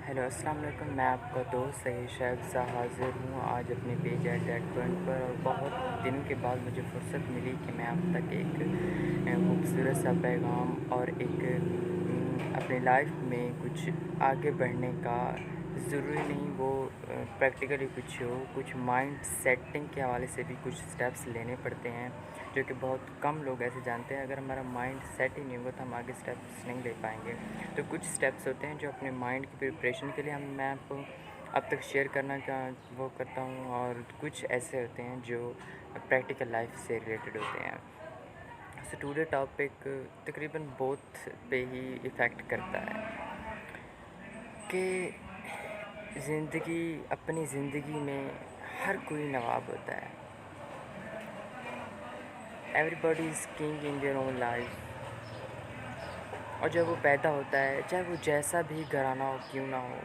Hello السلام علیکم، میں آپ کا دوست صحیح شیخ سا حاضر ہوں آج اپنے پیج ایٹ دیٹ پوائنٹ پر، اور بہت دن کے بعد مجھے فرصت ملی کہ میں آپ تک ایک خوبصورت سا پیغام اور ایک اپنی لائف میں کچھ آگے بڑھنے کا، ضروری نہیں وہ پریکٹیکلی کچھ ہو، کچھ مائنڈ سیٹنگ کے حوالے سے بھی کچھ سٹیپس لینے پڑتے ہیں جو کہ بہت کم لوگ ایسے جانتے ہیں۔ اگر ہمارا مائنڈ سیٹ ہی نہیں ہوگا تو ہم آگے سٹیپس نہیں لے پائیں گے۔ تو کچھ سٹیپس ہوتے ہیں جو اپنے مائنڈ کی پریپریشن کے لیے میں آپ کو اب تک شیئر کرنا وہ کرتا ہوں، اور کچھ ایسے ہوتے ہیں جو پریکٹیکل لائف سے ریلیٹڈ ہوتے ہیں۔ سو ٹوڈے ٹاپک تقریباً بوتھ پہ ہی ایفیکٹ کرتا ہے کہ اپنی زندگی میں ہر کوئی نواب ہوتا ہے۔ Everybody is king in their own life, اور جب وہ پیدا ہوتا ہے، چاہے وہ جیسا بھی گھرانہ ہو کیوں نہ ہو،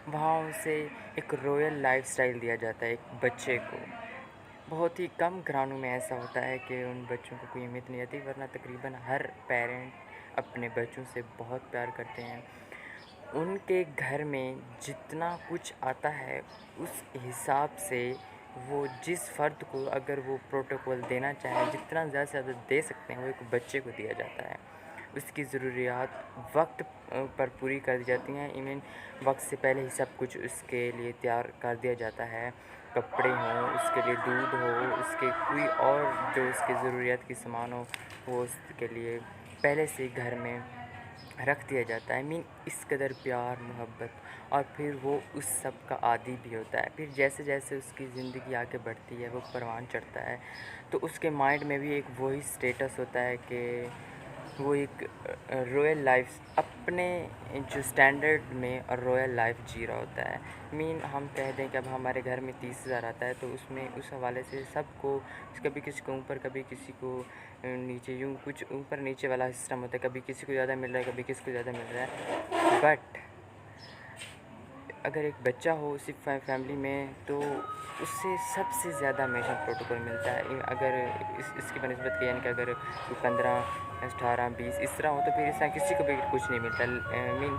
وہاں اسے ایک رویل لائف سٹائل دیا جاتا ہے ایک بچے کو۔ بہت ہی کم گھرانوں میں ایسا ہوتا ہے کہ ان بچوں کو کوئی اہمیت نہیں آتی، ورنہ تقریباً ہر پیرنٹ اپنے بچوں سے بہت پیار کرتے ہیں۔ ان کے گھر میں جتنا کچھ آتا ہے اس حساب سے وہ جس فرد کو اگر وہ پروٹوکول دینا چاہیں، جتنا زیادہ سے زیادہ دے سکتے ہیں وہ ایک بچے کو دیا جاتا ہے۔ اس کی ضروریات وقت پر پوری کر دی جاتی ہیں، ایون وقت سے پہلے ہی سب کچھ اس کے لیے تیار کر دیا جاتا ہے۔ کپڑے ہوں، اس کے لیے دودھ ہو، اس کے کوئی اور جو اس کی ضروریات کی سامان ہو، وہ اس کے لیے پہلے سے ہی گھر میں رکھ دیا جاتا ہے۔ اس قدر پیار محبت، اور پھر وہ اس سب کا عادی بھی ہوتا ہے۔ پھر جیسے جیسے اس کی زندگی آگے بڑھتی ہے، وہ پروان چڑھتا ہے، تو اس کے مائنڈ میں بھی ایک وہی سٹیٹس ہوتا ہے کہ وہ ایک رویل لائف اپنے جو سٹینڈرڈ میں رویل لائف جی رہا ہوتا ہے۔ ہم کہہ دیں کہ اب ہمارے گھر میں 30,000 آتا ہے تو اس میں اس حوالے سے سب کو کبھی کسی کو اوپر، کبھی کسی کو نیچے، یوں کچھ اوپر نیچے والا سسٹم ہوتا ہے، کبھی کسی کو زیادہ مل رہا ہے، کبھی کسی کو زیادہ مل رہا ہے۔ بٹ اگر ایک بچہ ہو اسی فیملی میں تو اس سے سب سے زیادہ ہمیشہ پروٹوکول ملتا ہے۔ اگر اس کی بنسبت یعنی کہ اگر 15 18 20 اس طرح ہو تو پھر اس طرح کسی کو بھی کچھ نہیں ملتا،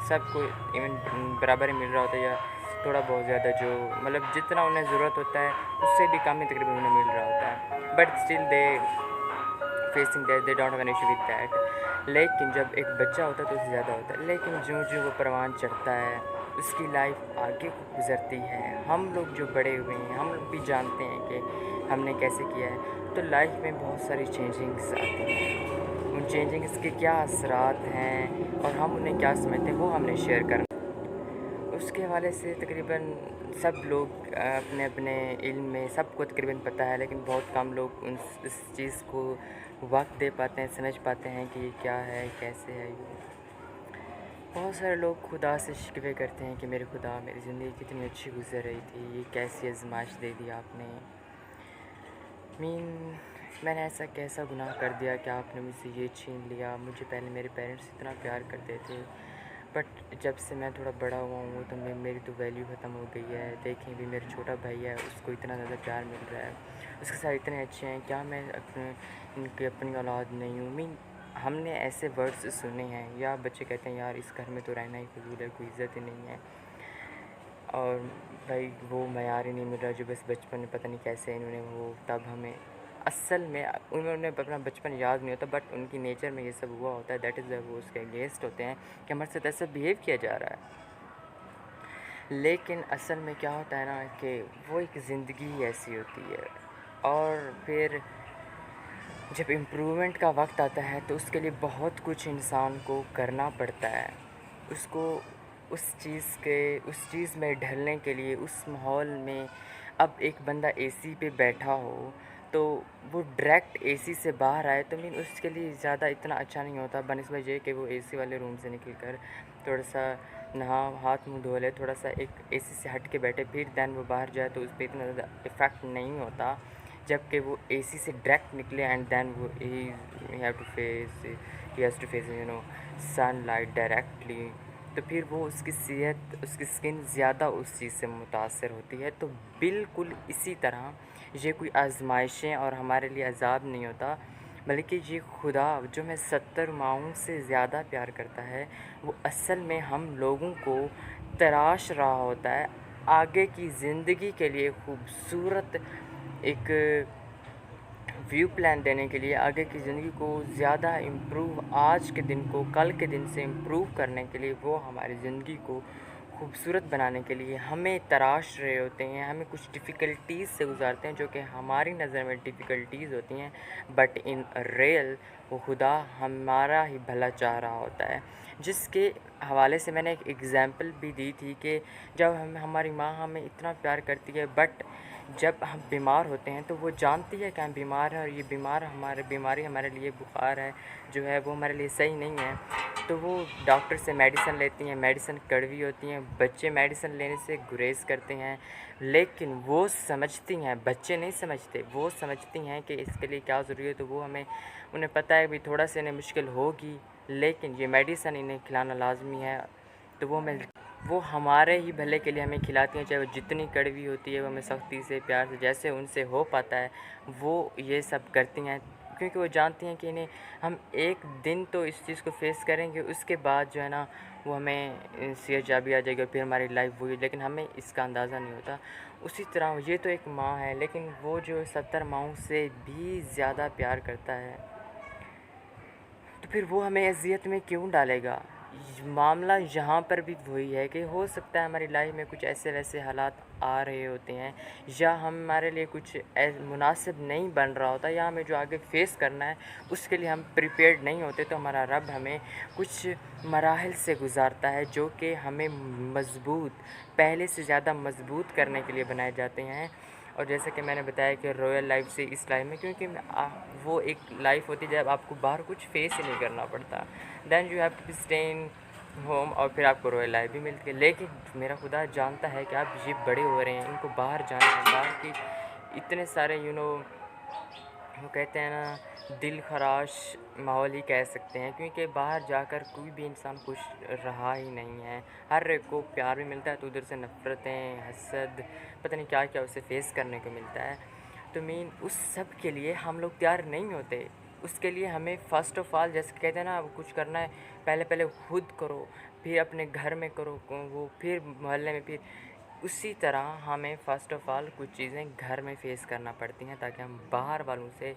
سب کو ایون برابر ہی مل رہا ہوتا ہے، یا تھوڑا بہت زیادہ جو مطلب جتنا انہیں ضرورت ہوتا ہے اس سے بھی کم ہی تقریباً انہیں مل رہا ہوتا ہے۔ But still they facing that, they don't have an issue with that. لیکن جب ایک بچہ ہوتا ہے تو اس سے زیادہ ہوتا ہے۔ لیکن جو وہ پروان چڑھتا ہے، اس کی لائف آگے کو گزرتی ہے، ہم لوگ جو بڑے ہوئے ہیں ہم لوگ بھی جانتے ہیں کہ ہم نے کیسے کیا ہے، تو لائف میں بہت ساری چینجنگز آتی ہیں۔ ان چینجنگز کے کیا اثرات ہیں اور ہم انہیں کیا سمجھتے ہیں، وہ ہم نے شیئر کرنا۔ اس کے حوالے سے تقریباً سب لوگ اپنے اپنے علم میں سب کو تقریباً پتہ ہے، لیکن بہت کم لوگ اس چیز کو وقت دے پاتے ہیں، سمجھ پاتے ہیں کہ یہ کیا ہے، کیسے ہے یہ۔ بہت سارے لوگ خدا سے شکوے کرتے ہیں کہ میرے خدا، میری زندگی کتنی اچھی گزر رہی تھی، یہ کیسی آزمائش دے دی آپ نے۔ میں نے ایسا کیسا گناہ کر دیا کہ آپ نے مجھ سے یہ چھین لیا؟ مجھے پہلے میرے پیرنٹس اتنا پیار کرتے تھے، بٹ جب سے میں تھوڑا بڑا ہوا ہوں تو میری تو ویلیو ختم ہو گئی ہے۔ دیکھیں بھی میرا چھوٹا بھائی ہے، اس کو اتنا زیادہ پیار مل رہا ہے، اس کے ساتھ اتنے اچھے ہیں، کیا میں ان کی اپنی اولاد نہیں ہوں؟ ہم نے ایسے ورڈز سنے ہیں، یا بچے کہتے ہیں یار اس گھر میں تو رہنا ہی فضول ہے، کوئی عزت ہی نہیں ہے، اور بھائی وہ معیار ہی نہیں مل رہا جو بس بچپن میں پتہ نہیں کیسے انہوں نے وہ، تب ہمیں اصل میں انہوں نے اپنا بچپن یاد نہیں ہوتا، بٹ ان کی نیچر میں یہ سب ہوا ہوتا ہے، دیٹ از وہ اس کے اگینسٹ ہوتے ہیں کہ ہمارے ساتھ ایسا بیہیو کیا جا رہا ہے۔ لیکن اصل میں کیا ہوتا ہے نا کہ وہ ایک زندگی ایسی ہوتی ہے، اور پھر جب امپرومنٹ کا وقت آتا ہے تو اس کے لیے بہت کچھ انسان کو کرنا پڑتا ہے، اس کو اس چیز میں ڈھلنے کے لیے، اس ماحول میں۔ اب ایک بندہ اے سی پہ بیٹھا ہو تو وہ ڈائریکٹ اے سی سے باہر آئے تو اس کے لیے زیادہ اتنا اچھا نہیں ہوتا، بنسبت یہ کہ وہ اے سی والے روم سے نکل کر تھوڑا سا ہاتھ منہ دھو لے، تھوڑا سا ایک اے سی سے ہٹ کے بیٹھے، پھر دین وہ باہر جائے تو اس پہ اتنا زیادہ افیکٹ نہیں ہوتا، جبکہ وہ اے سی سے ڈائریکٹ نکلے اینڈ دین وہ has to face sunlight directly, تو پھر وہ اس کی صحت، اس کی سکن زیادہ اس چیز سے متاثر ہوتی ہے۔ تو بالکل اسی طرح یہ کوئی آزمائشیں اور ہمارے لیے عذاب نہیں ہوتا، بلکہ یہ خدا جو ہمیں 70 ماؤں سے زیادہ پیار کرتا ہے، وہ اصل میں ہم لوگوں کو تراش رہا ہوتا ہے آگے کی زندگی کے لیے خوبصورت ایک ویو پلان دینے کے لیے، آگے کی زندگی کو زیادہ امپروو، آج کے دن کو کل کے دن سے امپروو کرنے کے لیے، وہ ہماری زندگی کو خوبصورت بنانے کے لیے ہمیں تراش رہے ہوتے ہیں، ہمیں کچھ ڈیفیکلٹیز سے گزارتے ہیں جو کہ ہماری نظر میں ڈیفیکلٹیز ہوتی ہیں، بٹ ان ریئل وہ خدا ہمارا ہی بھلا چاہ رہا ہوتا ہے، جس کے حوالے سے میں نے ایک ایگزامپل بھی دی تھی کہ جب ہماری ماں ہمیں اتنا پیار کرتی ہے، بٹ جب ہم بیمار ہوتے ہیں تو وہ جانتی ہے کہ ہم بیمار ہیں اور یہ بیماری ہمارے لیے بخار ہے جو ہے وہ ہمارے لیے صحیح نہیں ہے، تو وہ ڈاکٹر سے میڈیسن لیتی ہیں، میڈیسن کڑوی ہوتی ہیں، بچے میڈیسن لینے سے گریز کرتے ہیں، لیکن وہ سمجھتی ہیں، بچے نہیں سمجھتے، وہ سمجھتی ہیں کہ اس کے لیے کیا ضروری ہے، تو وہ انہیں پتہ ہے بھی تھوڑا سا انہیں مشکل ہوگی، لیکن یہ میڈیسن انہیں کھلانا لازمی ہے، تو وہ ہمارے ہی بھلے کے لیے ہمیں کھلاتی ہیں، چاہے وہ جتنی کڑوی ہوتی ہے، وہ ہمیں سختی سے پیار سے جیسے ان سے ہو پاتا ہے وہ یہ سب کرتی ہیں، کیونکہ وہ جانتی ہیں کہ انہیں ہم ایک دن تو اس چیز کو فیس کریں گے، اس کے بعد جو ہے نا وہ ہمیں صحت یابی آ جائے گی اور پھر ہماری لائف وہی، لیکن ہمیں اس کا اندازہ نہیں ہوتا۔ اسی طرح یہ تو ایک ماں ہے، لیکن وہ جو 70 ماؤں سے بھی زیادہ پیار کرتا ہے، تو پھر وہ ہمیں اذیت میں کیوں ڈالے گا؟ معاملہ یہاں پر بھی وہی ہے کہ ہو سکتا ہے ہماری لائف میں کچھ ایسے ویسے حالات آ رہے ہوتے ہیں، یا ہمارے لیے کچھ مناسب نہیں بن رہا ہوتا، یا ہمیں جو آگے فیس کرنا ہے اس کے لیے ہم پریپیئرڈ نہیں ہوتے، تو ہمارا رب ہمیں کچھ مراحل سے گزارتا ہے جو کہ ہمیں پہلے سے زیادہ مضبوط کرنے کے لیے بنائے جاتے ہیں۔ اور جیسے کہ میں نے بتایا کہ رویل لائف سے اس لائف میں، کیونکہ وہ ایک لائف ہوتی ہے جب آپ کو باہر کچھ فیس ہی نہیں کرنا پڑتا، then you have to be stay in home, اور پھر آپ کو رویل لائف بھی ملتی ہے، لیکن میرا خدا جانتا ہے کہ آپ یہ بڑے ہو رہے ہیں، ان کو باہر جانا ہے، باہر کی اتنے سارے وہ کہتے ہیں نا دل خراش ماحول ہی کہہ سکتے ہیں، کیونکہ باہر جا کر کوئی بھی انسان خوش رہا ہی نہیں ہے، ہر ایک کو پیار بھی ملتا ہے تو ادھر سے نفرتیں، حسد، پتہ نہیں کیا کیا اسے فیس کرنے کو ملتا ہے، تو اس سب کے لیے ہم لوگ تیار نہیں ہوتے، اس کے لیے ہمیں فرسٹ آف آل جیسے کہتے ہیں نا کچھ کرنا ہے پہلے خود کرو، پھر اپنے گھر میں کرو وہ، پھر محلے میں، پھر اسی طرح ہمیں فرسٹ آف آل کچھ چیزیں گھر میں فیس کرنا پڑتی ہیں تاکہ ہم باہر والوں سے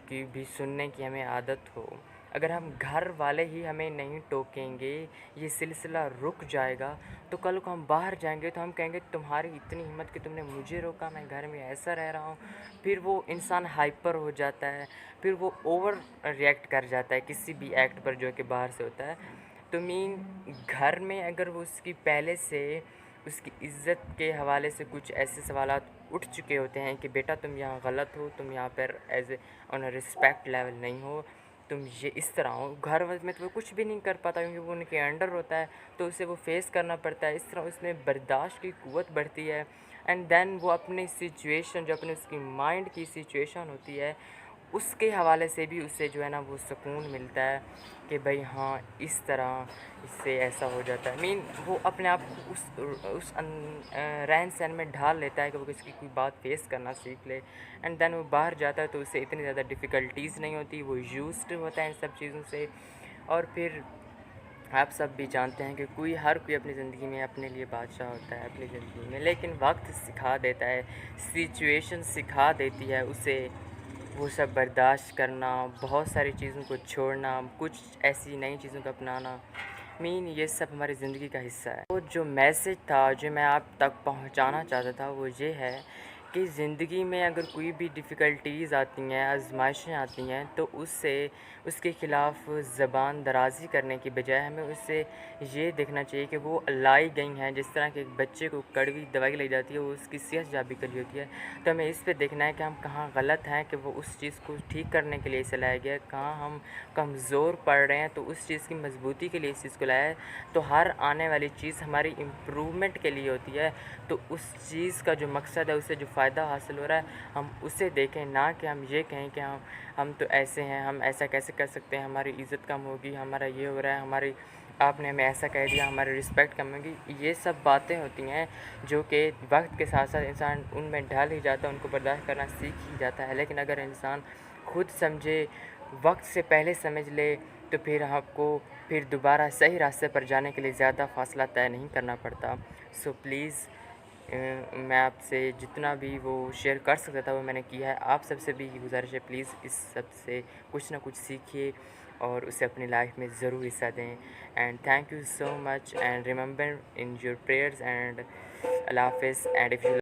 کی بھی سننے کی ہمیں عادت ہو۔ اگر ہم گھر والے ہی ہمیں نہیں ٹوکیں گے، یہ سلسلہ رک جائے گا، تو کل کو ہم باہر جائیں گے تو ہم کہیں گے تمہاری اتنی ہمت کہ تم نے مجھے روکا، میں گھر میں ایسا رہ رہا ہوں، پھر وہ انسان ہائپر ہو جاتا ہے، پھر وہ اوور ریئیکٹ کر جاتا ہے کسی بھی ایکٹ پر جو کہ باہر سے ہوتا ہے، تو گھر میں اگر وہ اس کی پہلے سے اس کی عزت کے حوالے سے کچھ ایسے سوالات اٹھ چکے ہوتے ہیں کہ بیٹا تم یہاں غلط ہو، تم یہاں پر as a on a respect level نہیں ہو، تم یہ اس طرح ہو، گھر میں تو وہ کچھ بھی نہیں کر پاتا کیونکہ وہ ان کے انڈر ہوتا ہے، تو اسے وہ فیس کرنا پڑتا ہے، اس طرح اس میں برداشت کی قوت بڑھتی ہے، اینڈ دین وہ اپنی سچویشن جو اپنے اس کی مائنڈ کی سچویشن ہوتی ہے اس کے حوالے سے بھی اسے جو ہے نا وہ سکون ملتا ہے کہ بھئی ہاں اس طرح اس سے ایسا ہو جاتا ہے، وہ اپنے آپ کو اس رہن سہن میں ڈھال لیتا ہے کہ وہ کسی کی کوئی بات فیس کرنا سیکھ لے، اینڈ دین وہ باہر جاتا ہے تو اسے اتنی زیادہ ڈیفیکلٹیز نہیں ہوتی، وہ یوزڈ ہوتا ہے ان سب چیزوں سے، اور پھر آپ سب بھی جانتے ہیں کہ ہر کوئی اپنی زندگی میں اپنے لیے بادشاہ ہوتا ہے اپنی زندگی میں، لیکن وقت سکھا دیتا ہے، سچویشن سکھا دیتی ہے اسے وہ سب برداشت کرنا، بہت ساری چیزوں کو چھوڑنا، کچھ ایسی نئی چیزوں کو اپنانا، یہ سب ہماری زندگی کا حصہ ہے۔ وہ جو میسج تھا جو میں آپ تک پہنچانا چاہتا تھا وہ یہ ہے کہ زندگی میں اگر کوئی بھی ڈیفیکلٹیز آتی ہیں، آزمائشیں آتی ہیں، تو اس کے خلاف زبان درازی کرنے کی بجائے ہمیں اس سے یہ دیکھنا چاہیے کہ وہ لائی گئی ہیں، جس طرح کہ ایک بچے کو کڑوی دوائی لائی جاتی ہے وہ اس کی صحت یابی کے لیے ہوتی ہے، تو ہمیں اس پہ دیکھنا ہے کہ ہم کہاں غلط ہیں کہ وہ اس چیز کو ٹھیک کرنے کے لیے اسے لایا گیا ہے، کہاں ہم کمزور پڑ رہے ہیں تو اس چیز کی مضبوطی کے لیے اس چیز کو لایا ہے، تو ہر آنے والی چیز ہماری امپرومنٹ کے لیے ہوتی ہے، تو اس چیز کا جو مقصد ہے، اسے جو فائدہ حاصل ہو رہا ہے ہم اسے دیکھیں، نہ کہ ہم یہ کہیں کہ ہم تو ایسے ہیں، ہم ایسا کیسے کر سکتے ہیں، ہماری عزت کم ہوگی، ہمارا یہ ہو رہا ہے، آپ نے ہمیں ایسا کہہ دیا، ہماری رسپیکٹ کم ہوگی، یہ سب باتیں ہوتی ہیں جو کہ وقت کے ساتھ ساتھ انسان ان میں ڈھل ہی جاتا ہے، ان کو برداشت کرنا سیکھ ہی جاتا ہے، لیکن اگر انسان خود سمجھے، وقت سے پہلے سمجھ لے تو پھر آپ کو پھر دوبارہ صحیح راستے پر جانے کے لیے زیادہ فاصلہ طے نہیں کرنا پڑتا. سو پلیز میں آپ سے جتنا بھی وہ شیئر کر سکتا تھا وہ میں نے کیا ہے. آپ سب سے بھی گزارش ہے، پلیز اس سب سے کچھ نہ کچھ سیکھیے اور اسے اپنی لائف میں ضرور حصہ دیں. And thank you so much and remember in your prayers and اللہ حافظ. And if you